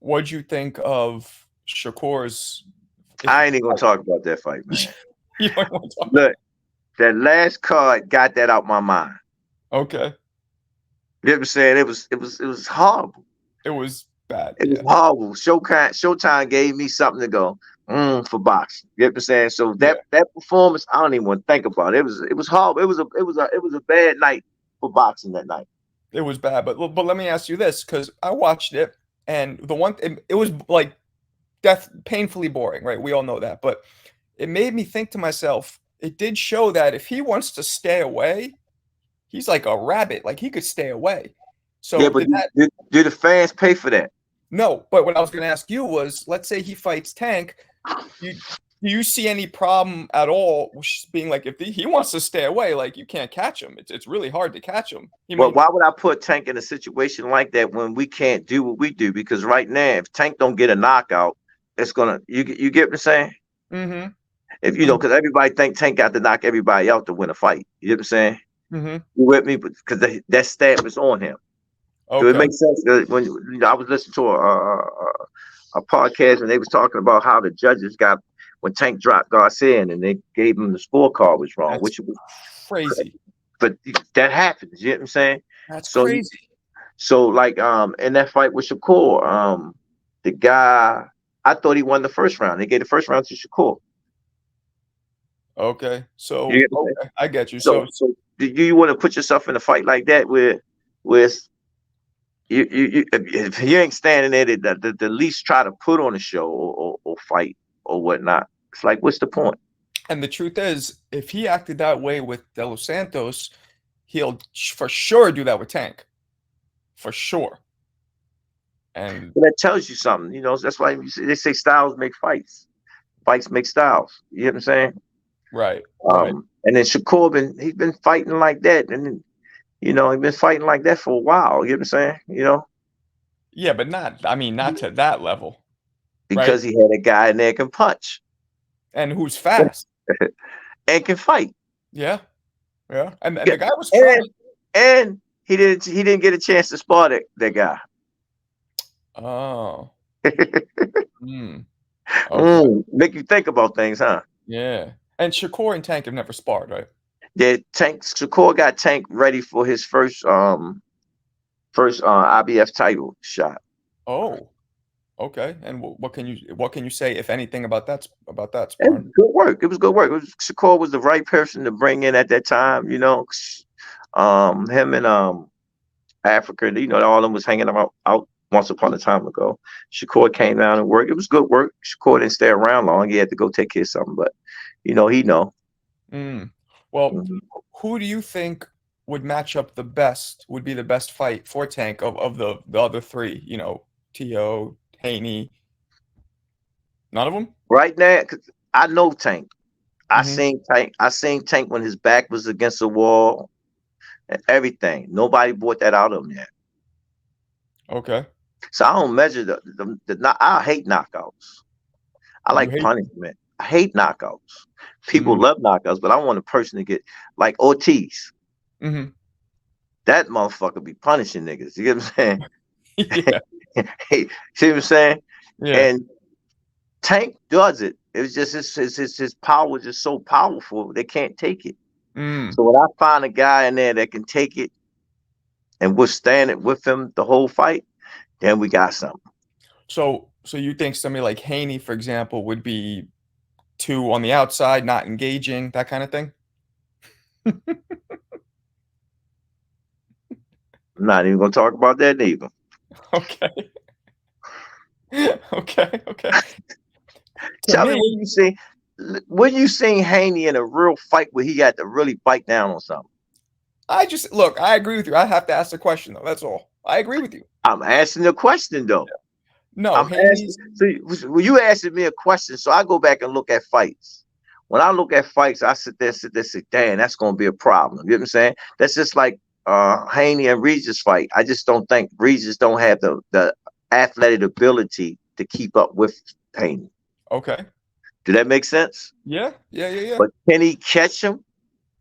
What'd you think of Shakur's? I ain't even gonna talk about that fight, man. You don't want to talk. Look, that last card got that out my mind. Okay. You know what I'm saying? It was horrible. It was bad. It was horrible. Showtime gave me something to go for boxing. You know what I'm saying? So that performance, I don't even want to think about it. It was horrible. It was a bad night for boxing that night. It was bad, but let me ask you this, because I watched it, and it was like painfully boring, right? We all know that, but it made me think to myself. It did show that if he wants to stay away, he's like a rabbit. Like he could stay away. So yeah, but do the fans pay for that? No, but what I was going to ask you was, let's say he fights Tank. Do you see any problem at all being like, if he wants to stay away, like you can't catch him? It's really hard to catch him. Well, why would I put Tank in a situation like that when we can't do what we do? Because right now, if Tank don't get a knockout, it's gonna you get what I'm saying? Mm-hmm. If because everybody think Tank got to knock everybody out to win a fight. You know what I'm saying? Mm-hmm. You with me? Because that stab is on him. Okay. So it makes sense when I was listening to a podcast and they was talking about how the judges got when Tank dropped Garcia and they gave him the scorecard was wrong, which was crazy. But that happens. You know what I'm saying? That's crazy. So like in that fight with Shakur, the guy, I thought he won the first round. They gave the first round to Shakur. Okay, so I get you. So do you want to put yourself in a fight like that with you if you ain't standing there the least try to put on a show or fight or whatnot? It's like, what's the point? And the truth is, if he acted that way with De Los Santos, he'll for sure do that with Tank. For sure. And that tells you something, that's why they say styles make fights. Fights make styles. You know what I'm saying? Right. And then Shakur he's been fighting like that, and then, he's been fighting like that for a while. You know what I'm saying? Yeah, but not to that level. Because he had a guy in there can punch. And who's fast. And can fight. Yeah. Yeah. And the guy was trying. And he didn't get a chance to spar that guy. Oh. Okay. Make you think about things, huh? Yeah. And Shakur and Tank have never sparred, right? Yeah, Shakur got Tank ready for his first IBF title shot. Oh, okay. And what can you say, if anything, about that sparring? It was good work. It was good work. Shakur was the right person to bring in at that time. Him and Africa. All of them was hanging out once upon a time ago. Shakur came down and worked. It was good work. Shakur didn't stay around long. He had to go take care of something, but he know. Well, who do you think would match up the best? Would be the best fight for Tank of the other three? Teo, Haney. None of them right now. Cause I know Tank. I seen Tank when his back was against the wall and everything. Nobody brought that out of him yet. Okay. So I don't measure I hate knockouts. I like punishment. I hate knockouts. People love knockouts, but I want a person to get like Ortiz. Mm-hmm. That motherfucker be punishing niggas. You get what I'm saying? Yeah. See what I'm saying? Yeah. And Tank does it. It was just his power was just so powerful they can't take it. So when I find a guy in there that can take it and withstand it with him the whole fight, then we got something. So you think somebody like Haney, for example, would be too on the outside, not engaging, that kind of thing? I'm not even gonna talk about that either. Okay. Okay. Tell me when you seen Haney in a real fight where he got to really bite down on something. I agree with you. I have to ask the question though. That's all. I agree with you. I'm asking the question though. No, I'm asking. So you asking me a question, so I go back and look at fights. When I look at fights, I sit there, say, damn, that's gonna be a problem. You know what I'm saying? That's just like Haney and Regis fight. I just don't think Regis don't have the athletic ability to keep up with Haney. Okay. Do that make sense? Yeah. But can he catch him?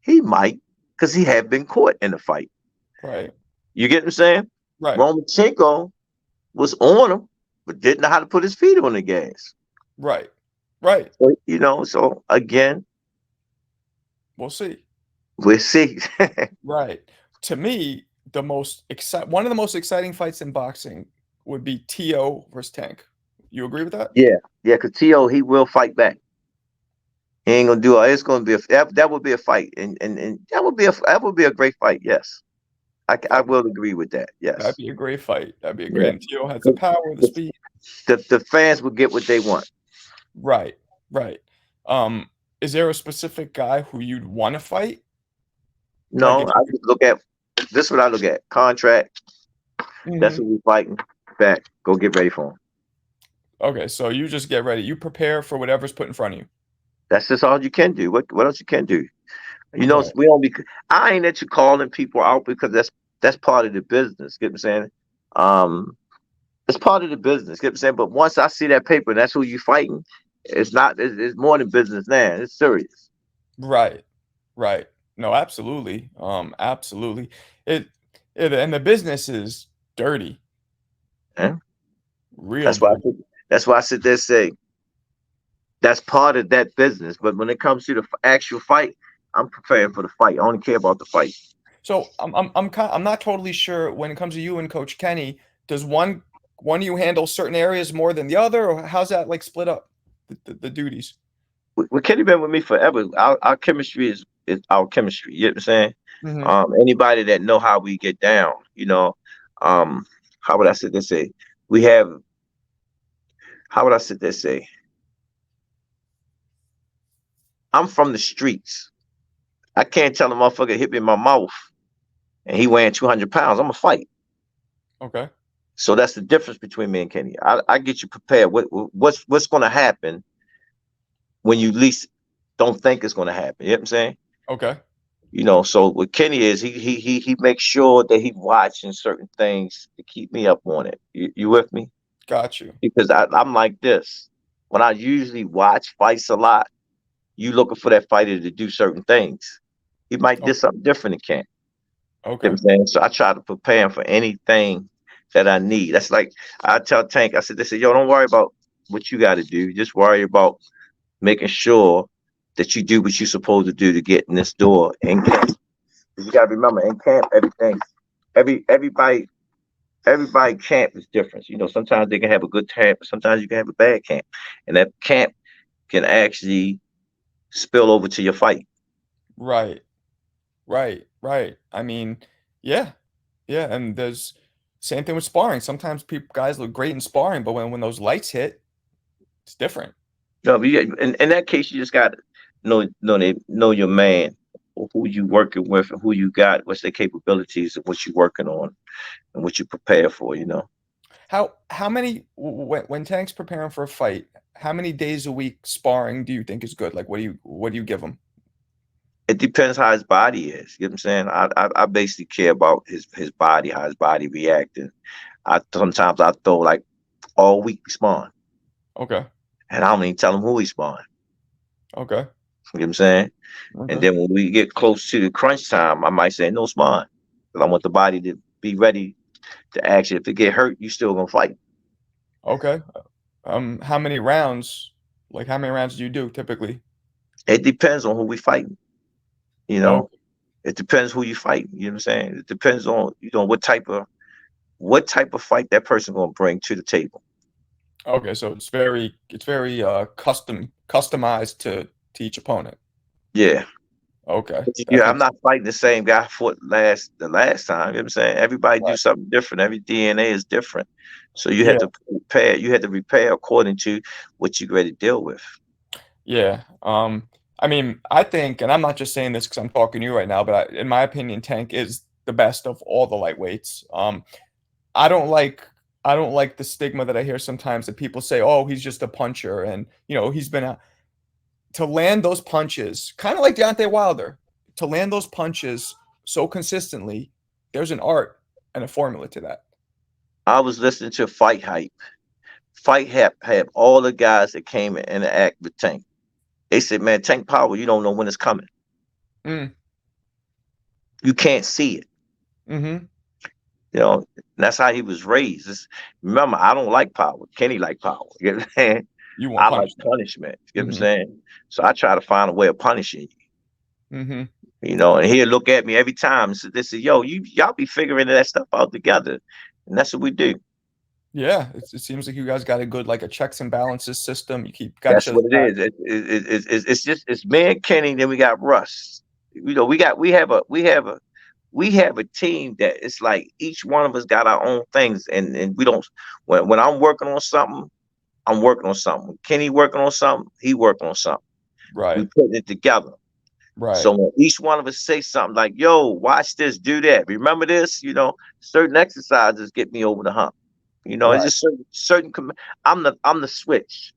He might, because he had been caught in the fight. Right. You get what I'm saying? Right. Lomachenko was on him. but didn't know how to put his feet on the gas. Right. Right. So, so again, We'll see. we'll see. Right. To me, one of the most exciting fights in boxing would be T.O. versus Tank. You agree with that? Yeah, yeah, because T.O. he will fight back. He ain't gonna do it. It's gonna be that would be a fight, and that would be a great fight. Yes, I That'd be, will agree with that. that'd Yes, be a great fight. That'd be a great. yeah. And T.O. has the The, power, the speed. the fans will get what they want. Right. Right. Um, is there a specific guy who you'd want to fight? Like No, if I just look at this. Is what I look at contract. That's Mhm. what we fighting back. Go get ready for him. Okay, so you just get ready. You prepare for whatever's put in front of you. That's just all you can do. What else you can do? Right. We don't be. I ain't at you calling people out because that's part of the business. Get what I'm saying? Um, it's part of the business. Get what I'm saying? But once I see that paper, and that's who you fighting. It's not. It's more than business now. It's serious. Right. Right. No, absolutely. Absolutely. It, and the business is dirty, Yeah? real That's why. dirty. That's why I sit there and say that's part of that business. But when it comes to the actual fight, I'm preparing for the fight. I only care about the fight. So I'm not totally sure when it comes to you and Coach Kenny, does one of you handle certain areas more than the other, or how's that like split up the duties? Kenny been with me forever. Our chemistry is our chemistry. You know what I'm saying? Hmm. Anybody that know how we get down, um, how would I sit there say? We have. How would I sit there say? I'm from the streets. I can't tell a motherfucker hit me in my mouth and he weighing 200 pounds. I'm a fight. Okay. So that's the difference between me and Kenny. I get you prepared. What's going to happen when you least don't think it's going to happen? You know what I'm saying? Okay. So what Kenny is, he makes sure that he watching certain things to keep me up on it. You with me? Got you. Because I'm like this. When I usually watch fights a lot, you looking for that fighter to do certain things. He might do Oh, something different in camp. You know okay. what I'm saying? So I try to prepare him for anything that I need. That's like I tell Tank, I said, yo, don't worry about what you got to do. Just worry about making sure that you do what you're supposed to do to get in this door in camp. You got to remember, in camp, everybody camp is different. Sometimes they can have a good camp, but sometimes you can have a bad camp, and that camp can actually spill over to your fight. Right. Right. Right. I mean, yeah. Yeah, and there's same thing with sparring. Sometimes people guys look great in sparring, but when those lights hit, it's different. No, but in that case, you just got to know your man, or who you working with, and who you got, what's their capabilities, and what you working on, and what you prepare for. How many when Tank's preparing for a fight, how many days a week sparring do you think is good? Like what do you give him? It depends how his body is. You know what I'm saying? I basically care about his body, how his body reacting. I sometimes I throw like all week spawn, Okay. and I don't even tell him who he spawn. Okay. You know what I'm saying? And Okay. then when we get close to the crunch time, I might say no spawn, because I want the body to be ready to actually, if it get hurt, you still gonna fight. Okay. How many rounds? Like how many rounds do you do typically? It depends on who we fighting. You know, Oh, it depends who you fight. You know what I'm saying? It depends on what type of fight that person gonna bring to the table. okay. So it's very customized to each opponent. Yeah. Okay. That Yeah, I'm makes not fighting the same guy I fought the last time. You know what I'm saying? Everybody do right. something different. Every DNA is different. So you had Yeah. to prepare, according to what you're ready to deal with. Yeah. I mean, I think, and I'm not just saying this because I'm talking to you right now, but in my opinion, Tank is the best of all the lightweights. I don't like I don't like the stigma that I hear sometimes that people say, "Oh, he's just a puncher," and he's been to land those punches, kind of like Deontay Wilder, to land those punches so consistently. There's an art and a formula to that. I was listening to Fight Hype. Fight Hype had all the guys that came and interact with Tank. They said, man, Tank Power, you don't know when it's coming. Mm, You can't see it. mm-hmm. You know, and that's how he was raised. Remember, I don't like power. Kenny like power. You know what I'm saying? You want I like punishment. punishment. You know what I'm Mm-hmm. saying? So I try to find a way of punishing you. Mm-hmm. You know, and he'll look at me every time and say, "This is yo, y'all be figuring that stuff out together," and that's what we do. Yeah, it seems like you guys got a good like a checks and balances system. You got each That's other's what it back. is. It's just it's me and Kenny. Then we got Russ. You know, we have a team that it's like each one of us got our own things, and we don't. When I'm working on something, I'm working on something. When Kenny working on something, he working on something. We Right. putting it together. Right. So when each one of us say something like, "Yo, watch this, do that. Remember this," you know, certain exercises get me over the hump. You know, it's Right. just I'm the switch.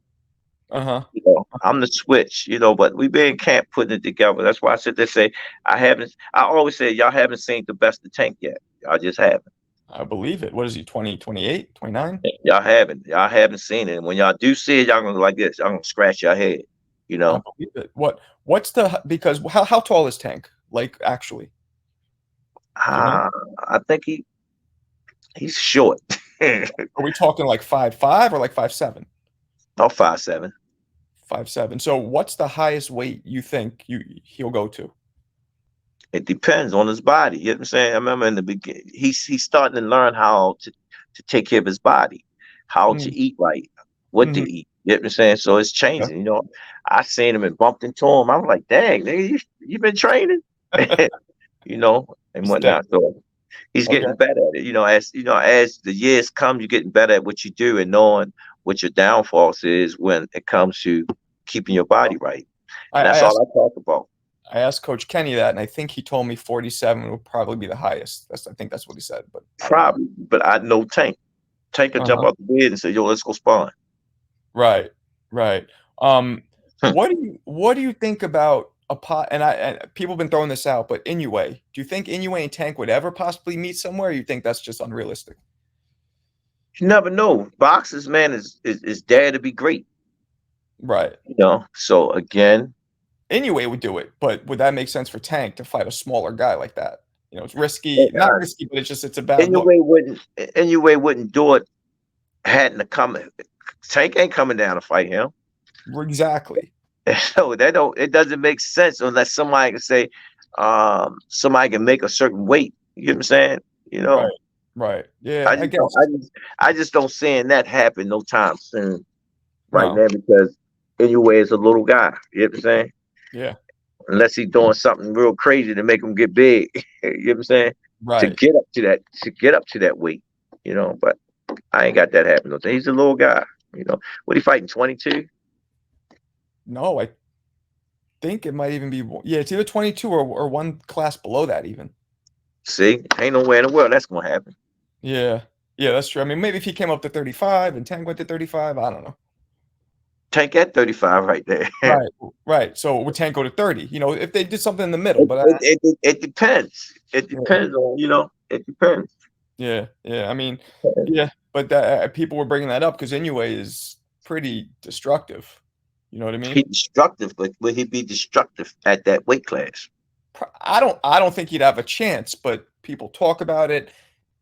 Uh-huh. You know, I'm the switch. You know, but we been in camp putting it together. That's why I sit there say I always say y'all haven't seen the best of Tank yet. Y'all just haven't. I believe it. What is he, 20, 28, 29? Y'all haven't. Y'all haven't seen it. And when y'all do see it, y'all gonna go like this. Y'all gonna scratch your head. You I know. believe it. What's the because how tall is Tank? Like actually, do you know? Ah, I think he's short. Are we talking like 5'5" or like 5'7"? About 5'7". 5'7". So what's the highest weight you think he'll go to? It depends on his body. You know what I'm saying? I remember in the beginning, he's starting to learn how to take care of his body, how to Mm, eat right, what to mhm. eat. You know what I'm saying? So it's Yeah. changing. You know, I seen him and bumped into him. I was like, dang, nigga, you been training? You know, and He's dead. whatnot. So he's Okay. getting better at it. As the years come, you're getting better at what you do and knowing what your downfalls is when it comes to keeping your body right. I, And I that's all asked I talk about. I asked Coach Kenny that, and I think he told me 47 would probably be the highest. I think that's what he said, but I don't know. Probably, but I know Tank. Tank could jump Uh-huh. out the bed and say, "Yo, let's go spawn." Right, right. What do you think about a pot? And people have been throwing this out, but Inoue, do you think Inoue and Tank would ever possibly meet somewhere? Or you think that's just unrealistic? You never know. Boxers, man, is dare to be great. Right. You know. So again, Inoue would do it, but would that make sense for Tank to fight a smaller guy like that? It's risky, not uh, risky, but it's a bad look. Inoue wouldn't do it. Hadn't to come. Tank ain't coming down to fight him. Exactly. So that don't. It doesn't make sense unless somebody can say, somebody can make a certain weight. You get what I'm saying? You Right. know. Right. Yeah, I I just don't. guess. I just don't seeing that happen no time soon right No. now because Inoue is a little guy. You know what I'm saying? Yeah. Unless he's doing something real crazy to make him get big. You know what I'm saying? Right. To get up to that weight, you know, but I ain't got that happening. He's a little guy, you know. What he fighting 22? No, I think it might even be yeah, it's either 22 or one class below that even. See, ain't nowhere in the world that's gonna happen. Yeah. Yeah, that's true. I mean, maybe if he came up to 35 and Tank went to 35, I don't know. Tank at 35 right there. Right. Right. So would Tank go to 30? If they did something in the middle, it, but it depends. It yeah, depends on, it depends. yeah, yeah. I mean, yeah, but that people were bringing that up because Inoue is pretty destructive. You know what I mean? He's destructive, but will he be destructive at that weight class? I don't think he'd have a chance, but people talk about it,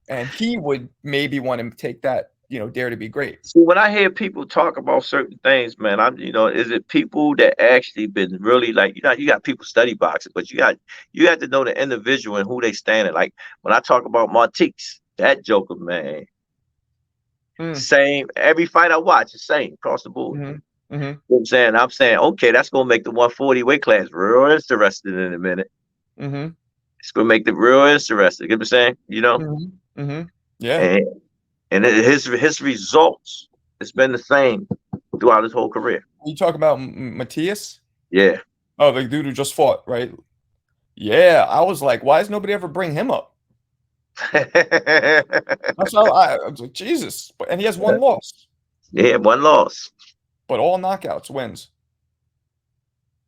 and he would maybe want to take that, dare to be great. See, when I hear people talk about certain things, man, is it people that actually been really like, you got people study boxing, but you got to know the individual and who they standing. Like when I talk about Montiques, that Joker, man, Mm, same every fight I watch, the same across the board. hmm hmm You know what I'm saying? I'm saying, okay, that's gonna make the 140 weight class real interesting in a minute. hmm It's gonna make it real interesting. You know what I'm saying? hmm hmm Yeah. And his results, it's been the same throughout his whole career. You talk about Matthias? Yeah. Oh, the dude who just fought, right? Yeah, I was like, why does nobody ever bring him up? That's how I was like, Jesus. And he has one loss, Yeah, one loss. but all knockouts, wins.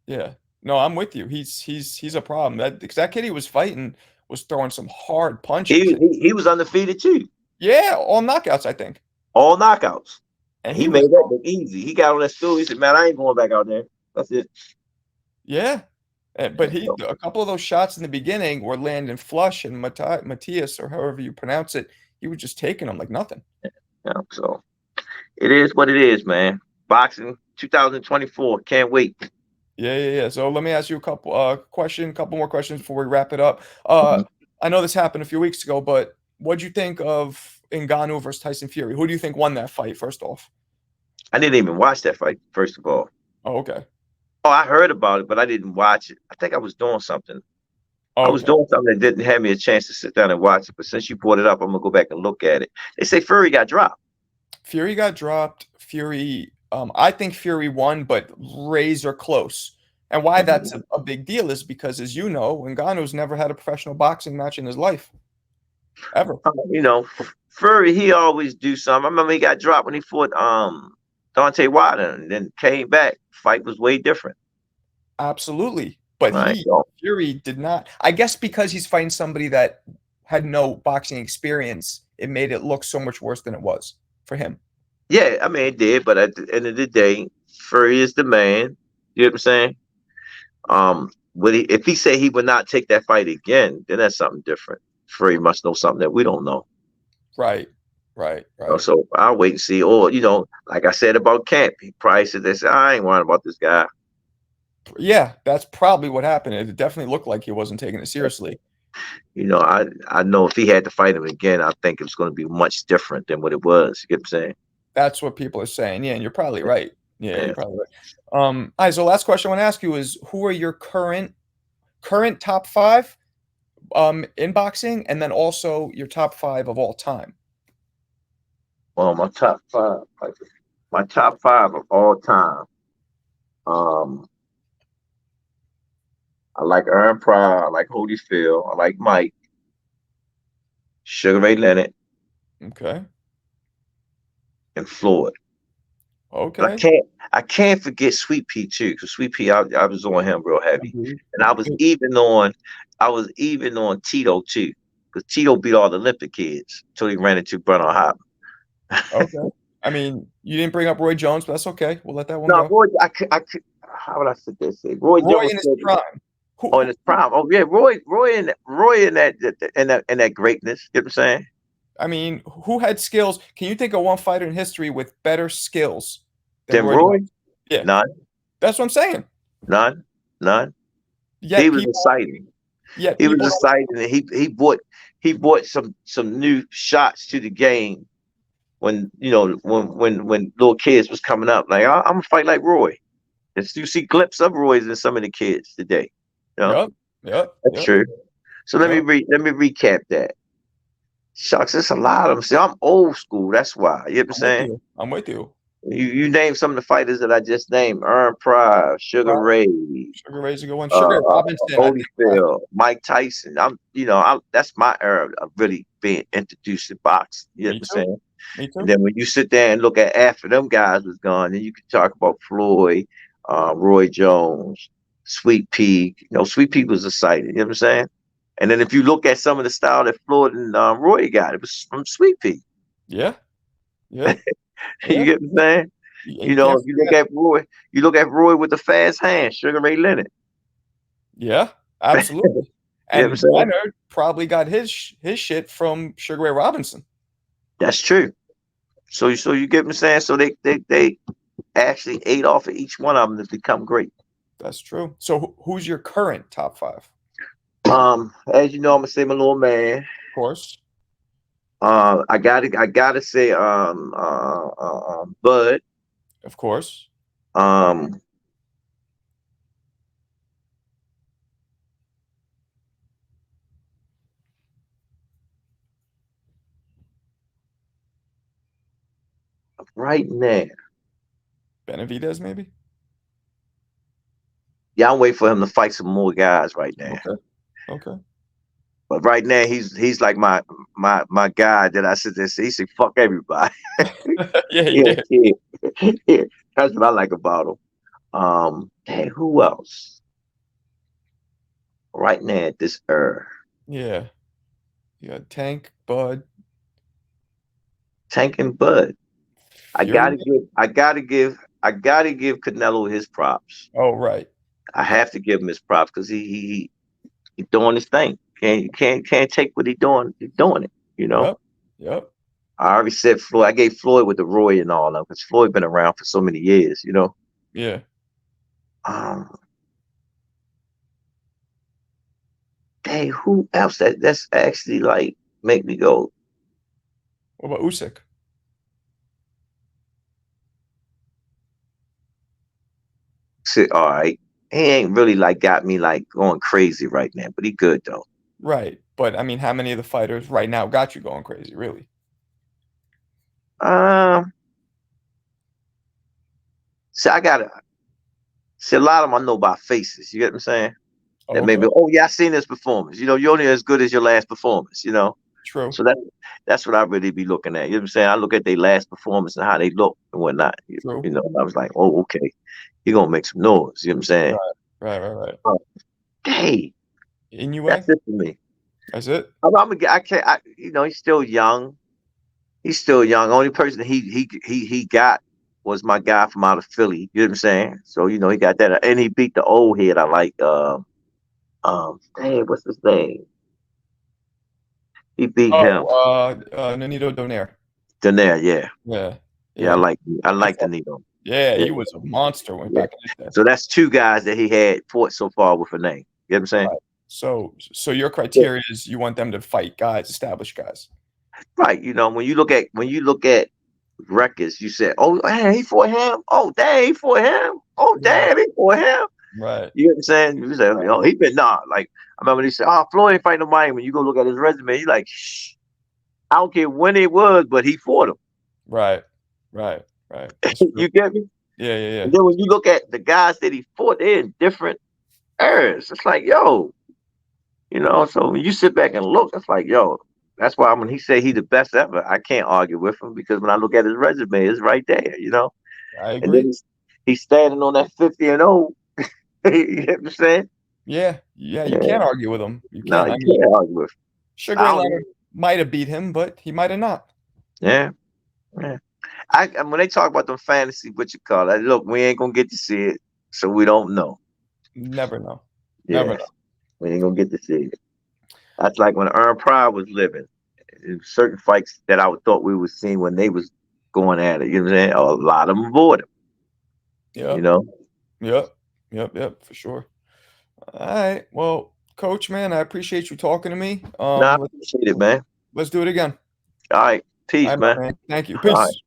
Yeah. No, I'm with you. He's a problem. Because that kid he was fighting was throwing some hard He, punches. he was undefeated too. Yeah, all knockouts, I think. All knockouts. And He he made was that look easy. He got on that stool. He said, "Man, I ain't going back out there. That's it." yeah. But a couple of those shots in the beginning were landing flush, and Matthias, or however you pronounce it, he was just taking them like nothing. Yeah, so it is what it is, man. Boxing 2024. Can't wait. Yeah. So let me ask you a couple more questions before we wrap it up. Mhm. I know this happened a few weeks ago, but what'd you think of Ngannou versus Tyson Fury? Who do you think won that fight, first off? I didn't even watch that fight, first of all. Oh, okay. Oh, I heard about it, but I didn't watch it. I think I was doing something. I Oh, was okay. doing something that didn't have me a chance to sit down and watch it. But since you brought it up, I'm gonna go back and look at it. They say Fury got dropped. Fury got dropped. I think Fury won, but razor close. And why that's Mhm. a big deal is because, as you know, Ngannou's never had a professional boxing match in his life, ever. You know, Fury, he always do something. I remember he got dropped when he fought Dante Wilder and then came back. Fight was way different. Absolutely. But Right. So, Fury did not. I guess because he's fighting somebody that had no boxing experience, it made it look so much worse than it was for him. yeah, I mean it did, but at the end of the day, Fury is the man. You know what I'm saying? If he say he would not take that fight again, then that's something different. Fury must know something that we don't know. Right. So I'll wait and see. Or, like I said about Camp, he probably said this. I ain't worrying about this guy. Yeah, that's probably what happened. It definitely looked like he wasn't taking it seriously. I know if he had to fight him again, I think it's going to be much different than what it was. You get what I'm saying? That's what people are saying. Yeah, and you're probably right. Yeah, Yeah. you're probably right. All right, so last question I want to ask you is who are your current top five in boxing, and then also your top five of all time? Well, my top five of all time. Um, I like Aaron Pryor. I like Holyfield. I like Mike, Sugar Ray Leonard, Okay. and Floyd. But I Okay. can't I can't forget Sweet Pea too, because Sweet Pea I was on him real heavy, Agreed. and I was even on Tito too, because Tito beat all the Olympic kids until he ran into Bernard Hopper. Okay. I mean, you didn't bring up Roy Jones, but that's okay. We'll let that one No, go. Roy, I could, how would I sit there? Say Roy Roy Jones in his said, prime. oh, in his prime. Oh yeah, Roy in that greatness. You know what I'm saying? I mean, who had skills? Can you think of one fighter in history with better skills than Then Roy Roy, Jones? Yeah, none, that's what I'm saying. none, none. He Yet was people, exciting. yet He was people don't. exciting, and he brought some new shots to the game when little kids was coming up. Like I'm gonna fight like Roy. And you see clips of Roy's in some of the kids today. You know, Yep, yep, that's yep, true. So let me yep. recap that. Shucks, there's a lot of them. See, I'm old school. That's why. You know what I'm I'm with saying? you. I'm with you. You name some of the fighters that I just named: Aaron Pryor, Sugar Right. Ray, Sugar Ray's a good one. Sugar Robinson, I think. Holyfield, Mike Tyson. That's my era of really being introduced to boxing. You know what Me I'm too. saying? Me And too. then when you sit there and look at after them guys was gone, then you can talk about Floyd, Roy Jones, Sweet Pea. Sweet Pea was excited. You know what I'm saying? And then if you look at some of the style that Floyd and Roy got, it was from Sweet Pea. Yeah, yeah, You yeah. get what I'm saying? And you can't If forget. You look at Roy with the fast hand, Sugar Ray Leonard. Yeah, absolutely. You know what I'm And saying? Leonard probably got his shit from Sugar Ray Robinson. That's true. So you get what I'm saying? So they actually ate off of each one of them to become great. That's true. So who's your current top five? As you know, I'm gonna say my little man. Of course. I gotta say Bud. Of course. Um, right now, Benavidez, maybe? yeah, I'm waiting for him to fight some more guys right now. Okay. Okay. But right now, he's like my guy that I sit there and say he said fuck everybody. Yeah, he Yeah, did. yeah, yeah. That's what I like about him. Hey, who else? Right now at this Yeah. You got Tank, Bud, Tank and Bud. I Fury. gotta give I gotta give I gotta give Canelo his props. Oh, right. I have to give him his props because he doing his thing. Can't take what he doing. He's doing it. You know. Yep. Yep. I already said Floyd. I gave Floyd with the Roy and all that because Floyd been around for so many years. You know. Yeah. Um. Hey, who else that's actually like make me go? What about Usyk? Sit, all right. He ain't really like got me like going crazy right now, but he good though. Right. But I mean, how many of the fighters right now got you going crazy, really? Um, see, I gotta see a lot of them I know by faces. You get what I'm saying? Oh, That okay. maybe, oh yeah, I seen this performance. You know, you're only as good as your last performance. You know, True. so that's what I really be looking at. You know what I'm saying? I look at their last performance and how they look and whatnot. True. You know, and I was like, oh okay, he gonna make some noise. You know what I'm saying? Right. Right. Oh, hey, Inoue? that's it for me. That's it? I can't. You know, he's still young. He's still young. Only person he got was my guy from out of Philly. You know what I'm saying? So you know he got that, and he beat the old head. I like. Dang, what's his name? He beat him. Oh, Nonito Donaire. Daenerys, yeah, Yeah. yeah. Yeah. I He like fought. Danilo. Yeah, Yeah, he was a monster when yeah. back in his day. So that's two guys that he had fought so far with a name. You know what I'm saying? Right. So your Yeah. criteria is you want them to fight guys, established guys. Right. You know, when you look at records, you said, "Oh, hey, he fought him. Oh, dang, he fought him. Oh, Right. damn, he fought him." Right. You know what I'm saying? You say, Right. "Oh, he been nah." Like I remember he said, "Oh, Florian ain't fighting nobody." When you go look at his resume, you like, "Shh, I don't care when it was, but he fought him." Right. Right. Right. That's true. You get me? Yeah. And then when you look at the guys that he fought, they're in different eras. It's like, yo, you know. So when you sit back and look, it's like, yo. That's why when he say he the best ever, I can't argue with him because when I look at his resume, it's right there, you know. I And then agree. he's standing on that 50-0. You know what I'm saying? Yeah, you Yeah. can't argue with him. You No, can't. you I mean, can't argue with him. Sugar I Ray don't Leonard even. might have beat him, but he might have not. Yeah. Yeah. When they talk about them fantasy, what you call it? Look, we ain't gonna get to see it, so we don't know. Never know. Never Yeah, know. we ain't gonna get to see it. That's like when Earn Pride was living. In certain fights that I thought we was seeing when they was going at it. You know what I'm saying? A lot of them avoid him. You Yep. know. Yep. For sure. All right. Well, Coach, man, I appreciate you talking to me. Nah, I appreciate it, man. Let's do it again. All right, All peace, right, man. my man. Thank you. All right. Peace.